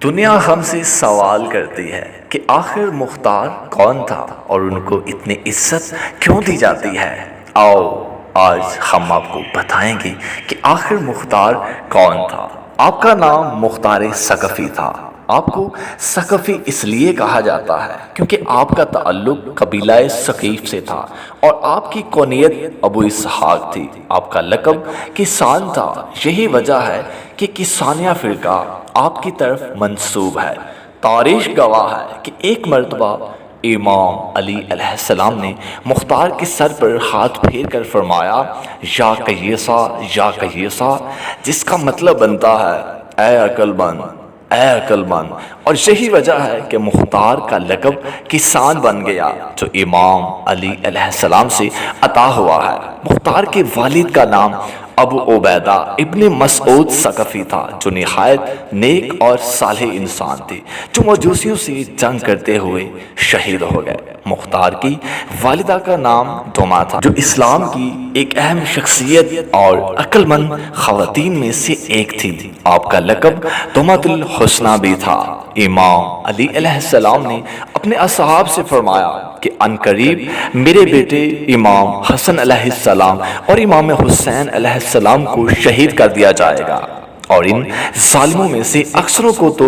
دنیا ہم سے سوال کرتی ہے کہ آخر مختار کون تھا اور ان کو اتنی عزت کیوں دی جاتی ہے؟ آؤ آج ہم آپ کو بتائیں گے کہ آخر مختار کون تھا۔ آپ کا نام مختار ثقفی تھا۔ آپ کو ثقفی اس لیے کہا جاتا ہے کیونکہ آپ کا تعلق قبیلہ ثقیف سے تھا اور آپ کی کنیت ابو اسحاق تھی۔ آپ کا لقب کسان تھا، یہی وجہ ہے کہ کسانیہ فرقہ آپ کی طرف منسوب ہے۔ تاریخ گواہ ہے کہ ایک مرتبہ امام علی علیہ السلام نے مختار کے سر پر ہاتھ پھیر کر فرمایا، یا کیسا یا کیسا، جس کا مطلب بنتا ہے اے عقل مند، اے عقل مند۔ اور یہی وجہ ہے کہ مختار کا لقب کسان بن گیا جو امام علی علیہ السلام سے عطا ہوا ہے۔ مختار کے والد کا نام ابو عبیدہ ابن مسعود ثقفی تھا جو نہایت نیک اور صالح انسان تھے، جو مجوسیوں سے جنگ کرتے ہوئے شہید ہو گئے۔ مختار کی والدہ کا نام دوما تھا جو اسلام کی ایک اہم شخصیت اور عقل مند خواتین میں سے ایک تھی۔ آپ کا لقب دومۃ الحسنی بھی تھا۔ امام علی علیہ السلام نے اپنے اصحاب سے فرمایا کہ عنقریب میرے بیٹے امام حسن علیہ السلام اور امام حسین علیہ السلام کو شہید کر دیا جائے گا، اور ان ظالموں میں سے اکثروں کو تو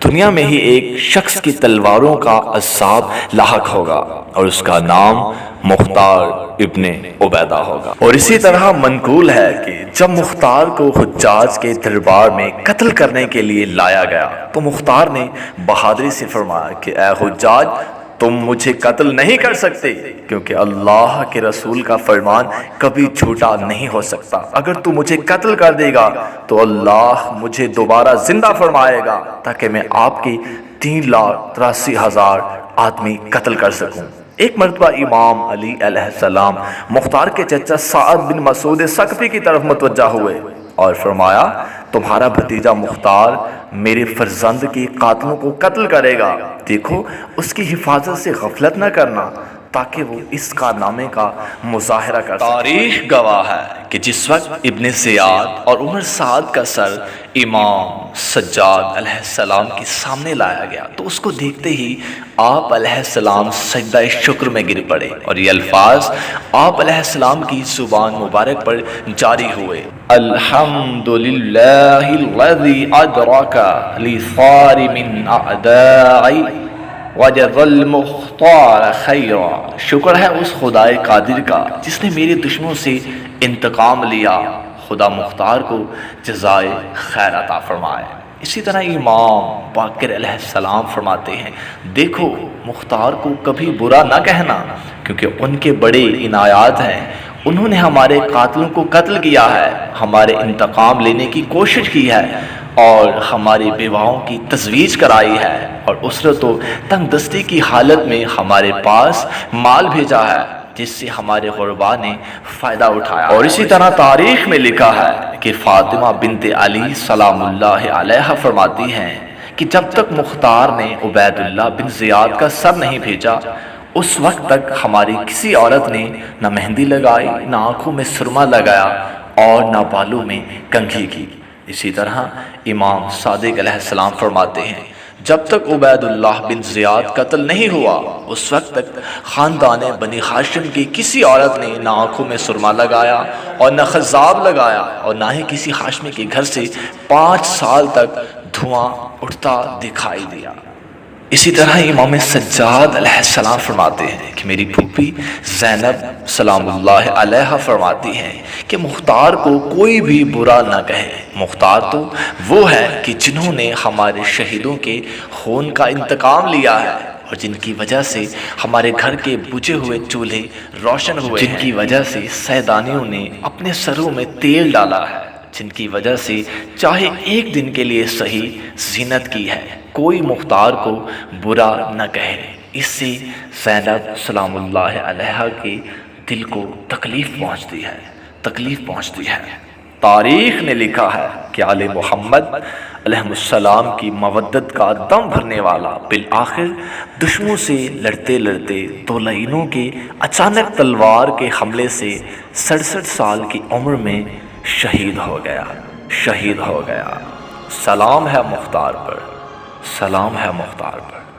دنیا میں ہی ایک شخص کی تلواروں کا عذاب لاحق ہوگا اور اس کا نام مختار ابن عبیدہ ہوگا۔ اور اسی طرح منقول ہے کہ جب مختار کو حجاج کے دربار میں قتل کرنے کے لیے لایا گیا تو مختار نے بہادری سے فرمایا کہ اے حجاج، تم مجھے قتل نہیں کر سکتے کیونکہ اللہ کے رسول کا فرمان کبھی جھوٹا نہیں ہو سکتا۔ اگر تو مجھے قتل کر دے گا تو اللہ مجھے دوبارہ زندہ فرمائے گا تاکہ میں آپ کی 3,83,000 آدمی قتل کر سکوں۔ ایک مرتبہ امام علی علیہ السلام مختار کے چچا سعد بن مسعود ثقفی کی طرف متوجہ ہوئے اور فرمایا، تمہارا بھتیجا مختار میرے فرزند کی قاتلوں کو قتل کرے گا، دیکھو اس کی حفاظت سے غفلت نہ کرنا تاکہ وہ اس کارنامے کا مظاہرہ کر سکے۔ تاریخ گواہ ہے کہ جس وقت ابن زیاد اور عمر سعد کا سر امام سجاد علیہ السلام کے سامنے لایا گیا تو اس کو دیکھتے ہی آپ علیہ السلام سجدہ شکر میں گر پڑے اور یہ الفاظ آپ علیہ السلام کی زبان مبارک پر جاری ہوئے، الحمدللہ الذی ادرک لصارم اعدائی وجد المختار خیرا، شکر ہے اس خدا قادر کا جس نے میرے دشمنوں سے انتقام لیا، خدا مختار کو جزائے خیر عطا فرمائے۔ اسی طرح امام باقر علیہ السلام فرماتے ہیں، دیکھو مختار کو کبھی برا نہ کہنا کیونکہ ان کے بڑے عنایات ہیں، انہوں نے ہمارے قاتلوں کو قتل کیا ہے، ہمارے انتقام لینے کی کوشش کی ہے اور ہماری بیواؤں کی تزویج کرائی ہے اور اسرت و تنگ دستی کی حالت میں ہمارے پاس مال بھیجا ہے جس سے ہمارے غرباء نے فائدہ اٹھایا۔ اور اسی طرح تاریخ میں لکھا ہے کہ فاطمہ بنت علی سلام اللہ علیہ فرماتی ہیں کہ جب تک مختار نے عبید اللہ بن زیاد کا سر نہیں بھیجا اس وقت تک ہماری کسی عورت نے نہ مہندی لگائی، نہ آنکھوں میں سرما لگایا اور نہ بالوں میں کنگھی کی۔ اسی طرح امام صادق علیہ السلام فرماتے ہیں، جب تک عبید اللہ بن زیاد قتل نہیں ہوا اس وقت تک خاندان بنی ہاشم کی کسی عورت نے نہ آنکھوں میں سرما لگایا اور نہ خضاب لگایا اور نہ ہی کسی ہاشمی کے گھر سے 5 سال تک دھواں اٹھتا دکھائی دیا۔ اسی طرح امام سجاد علیہ السلام فرماتے ہیں کہ میری پھوپھی زینب سلام اللہ علیہ فرماتی ہیں کہ مختار کو کوئی بھی برا نہ کہے، مختار تو وہ ہے کہ جنہوں نے ہمارے شہیدوں کے خون کا انتقام لیا ہے اور جن کی وجہ سے ہمارے گھر کے بجھے ہوئے چولہے روشن ہوئے، جن کی وجہ سے سیدانیوں نے اپنے سروں میں تیل ڈالا ہے، جن کی وجہ سے چاہے ایک دن کے لیے صحیح زینت کی ہے، کوئی مختار کو برا نہ کہے۔ اس سے زینب سلام اللہ علیہ کے دل کو تکلیف پہنچتی ہے۔ تاریخ نے لکھا ہے کہ آل محمد علیہ السلام کی مودت کا دم بھرنے والا بالآخر دشمنوں سے لڑتے لڑتے طولینوں کے اچانک تلوار کے حملے سے 67 سال کی عمر میں شہید ہو گیا۔ سلام ہے مختار پر، سلام ہے مختار پر۔